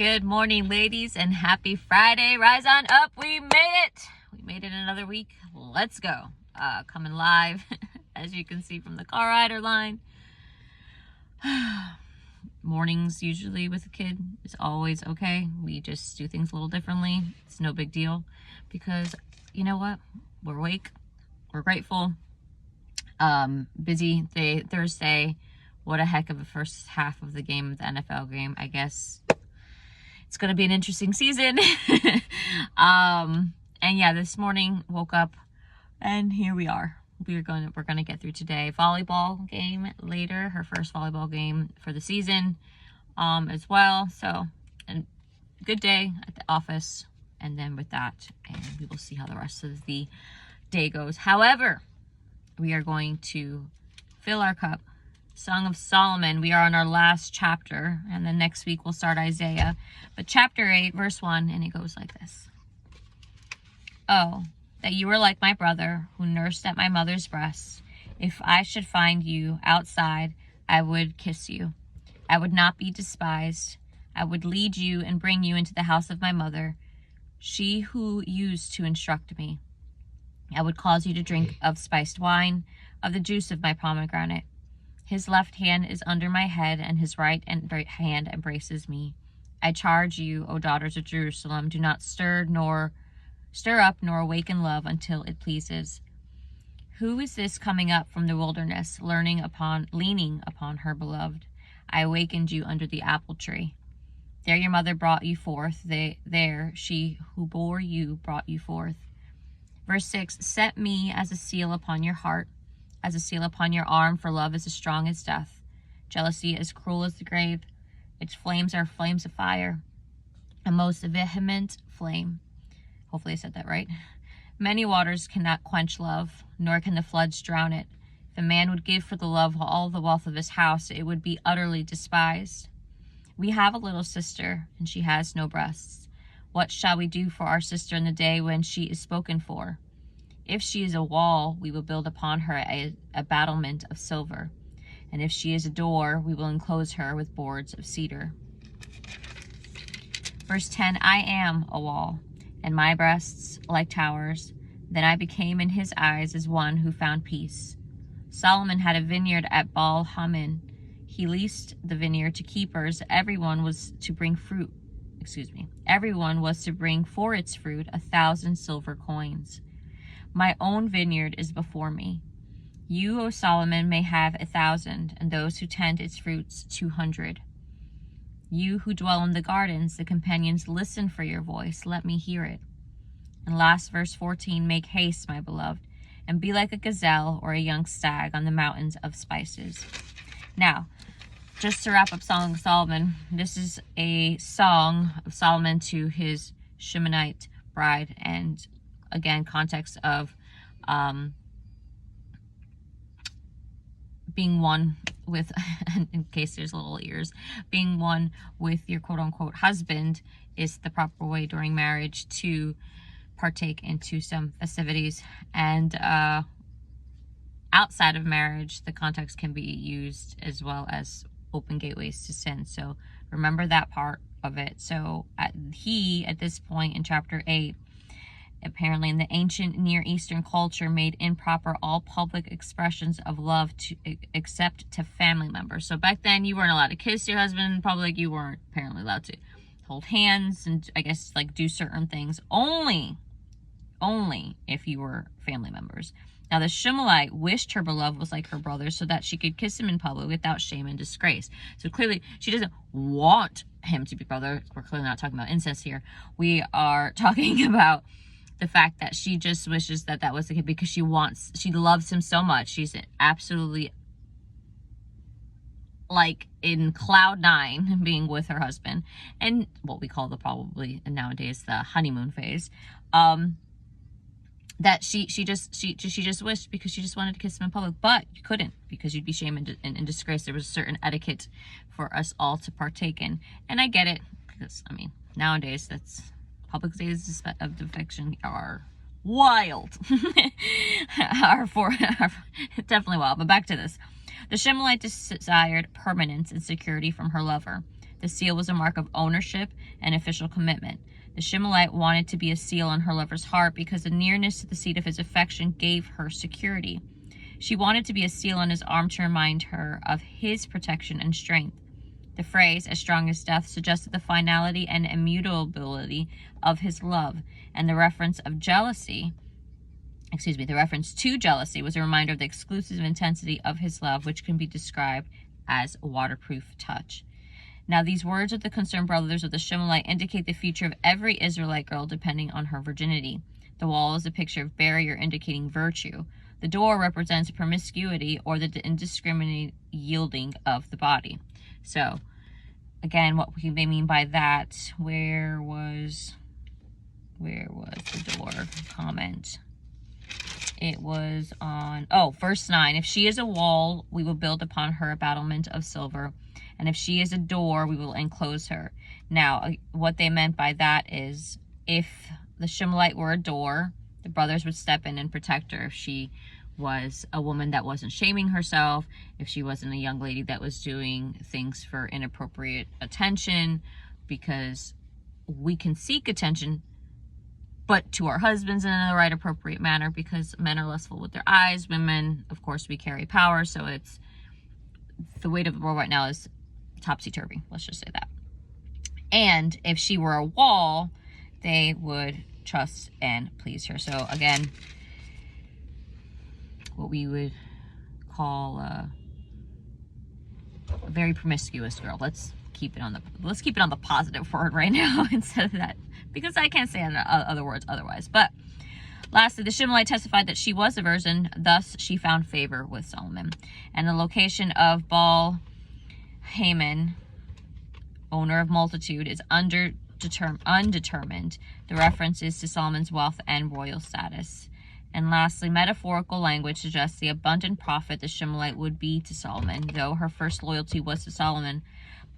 Good morning, ladies, and happy Friday. Rise on up. We made it. We made it another week. Let's go. Coming live, as you can see from the car rider line. Mornings usually with a kid is always okay. We just do things a little differently. It's no big deal because you know what? We're awake. We're grateful. Busy day Thursday. What a heck of a first half of the game, the NFL game. I guess it's going to be an interesting season. And yeah, this morning woke up and here we are. We're going to get through today. Volleyball game later, her first volleyball game for the season, as well. So, a good day at the office, and then with that, and we will see how the rest of the day goes. However, we are going to fill our cup. Song of Solomon. We are on our last chapter, and then next week we'll start Isaiah. But chapter 8, verse 1, and it goes like this. Oh, that you were like my brother, who nursed at my mother's breast. If I should find you outside, I would kiss you. I would not be despised. I would lead you and bring you into the house of my mother, she who used to instruct me. I would cause you to drink of spiced wine, of the juice of my pomegranate. His left hand is under my head, and his right hand embraces me. I charge you, O daughters of Jerusalem, do not stir up nor awaken love until it pleases. Who is this coming up from the wilderness, leaning upon her beloved? I awakened you under the apple tree. There your mother brought you forth. There she who bore you brought you forth. Verse 6, set me as a seal upon your heart, as a seal upon your arm, for love is as strong as death. Jealousy as cruel as the grave. Its flames are flames of fire, a most vehement flame. Hopefully I said that right. Many waters cannot quench love, nor can the floods drown it. If a man would give for the love all the wealth of his house, it would be utterly despised. We have a little sister, and she has no breasts. What shall we do for our sister in the day when she is spoken for? If she is a wall, we will build upon her a battlement of silver. And if she is a door, we will enclose her with boards of cedar. Verse 10, I am a wall, and my breasts like towers. Then I became in his eyes as one who found peace. Solomon had a vineyard at Baal Hamon. He leased the vineyard to keepers. Everyone was to bring for its fruit 1,000 silver coins. My own vineyard is before me. You, O Solomon, may have 1,000, and those who tend its fruits 200. You who dwell in the gardens, the companions, listen for your voice. Let me hear it. And last verse 14, make haste, my beloved, and be like a gazelle or a young stag on the mountains of spices. Now, just to wrap up Song of Solomon, this is a song of Solomon to his Shemonite bride, and again, context of being one with, in case there's little ears, being one with your quote-unquote husband is the proper way during marriage to partake into some festivities. And outside of marriage, the context can be used as well as open gateways to sin. So remember that part of it. So at this point in chapter 8, apparently in the ancient Near Eastern culture, made improper all public expressions of love except to family members. So back then you weren't allowed to kiss your husband in public. You weren't apparently allowed to hold hands and I guess like do certain things only if you were family members. Now the Shemonite wished her beloved was like her brother so that she could kiss him in public without shame and disgrace. So clearly she doesn't want him to be brother. We're clearly not talking about incest here. We are talking about the fact that she just wishes that was the kid because she loves him so much. She's absolutely like in cloud 9 being with her husband, and what we call probably nowadays the honeymoon phase. That she just wished because she just wanted to kiss him in public, but you couldn't because you'd be shamed and disgraced. There was a certain etiquette for us all to partake in, and I get it because I mean nowadays that's. Public stages of affection are wild. Definitely wild. But back to this. The Shemonite desired permanence and security from her lover. The seal was a mark of ownership and official commitment. The Shimelite wanted to be a seal on her lover's heart because the nearness to the seat of his affection gave her security. She wanted to be a seal on his arm to remind her of his protection and strength. The phrase, as strong as death, suggested the finality and immutability of his love, and the reference to jealousy was a reminder of the exclusive intensity of his love, which can be described as a waterproof touch. Now, these words of the concerned brothers of the Shimelite indicate the future of every Israelite girl depending on her virginity. The wall is a picture of barrier indicating virtue. The door represents promiscuity or the indiscriminate yielding of the body. So, again, what they mean by that, where was the door comment? It was on, verse 9. If she is a wall, we will build upon her a battlement of silver. And if she is a door, we will enclose her. Now, what they meant by that is, if the Shimelite were a door, the brothers would step in and protect her. If she was a woman that wasn't shaming herself, if she wasn't a young lady that was doing things for inappropriate attention, because we can seek attention, but to our husbands in the right appropriate manner, because men are lustful with their eyes. Women, of course, we carry power, so it's the weight of the world right now is topsy-turvy. Let's just say that. And if she were a wall, they would trust and please her. So again, what we would call a very promiscuous girl. Let's keep it on the positive word right now instead of that, because I can't say other words otherwise. But lastly, the Shimelite testified that she was a virgin, thus she found favor with Solomon. And the location of Baal Haman, owner of multitude, is undetermined. The reference is to Solomon's wealth and royal status. And lastly, metaphorical language suggests the abundant profit the Shimelite would be to Solomon. Though her first loyalty was to Solomon,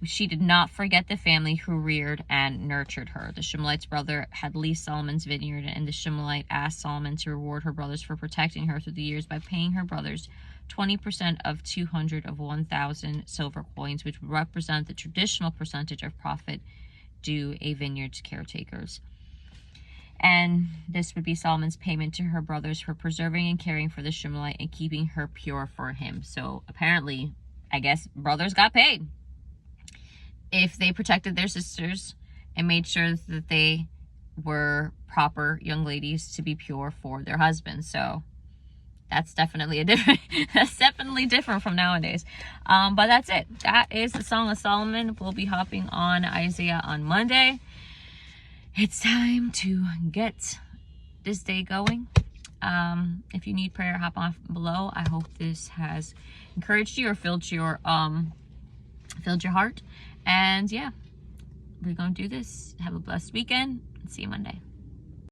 she did not forget the family who reared and nurtured her. The Shimelite's brother had leased Solomon's vineyard, and the Shimelite asked Solomon to reward her brothers for protecting her through the years by paying her brothers 20% of 200 of 1,000 silver coins, which would represent the traditional percentage of profit due a vineyard's caretakers. And this would be Solomon's payment to her brothers for preserving and caring for the Shimelite and keeping her pure for him. So apparently, I guess, brothers got paid if they protected their sisters and made sure that they were proper young ladies to be pure for their husbands. So that's definitely different from nowadays. But that's it. That is the Song of Solomon. We'll be hopping on Isaiah on Monday. It's time to get this day going. If you need prayer, hop off below. I hope this has encouraged you or filled your heart. And yeah, we're going to do this. Have a blessed weekend and see you Monday.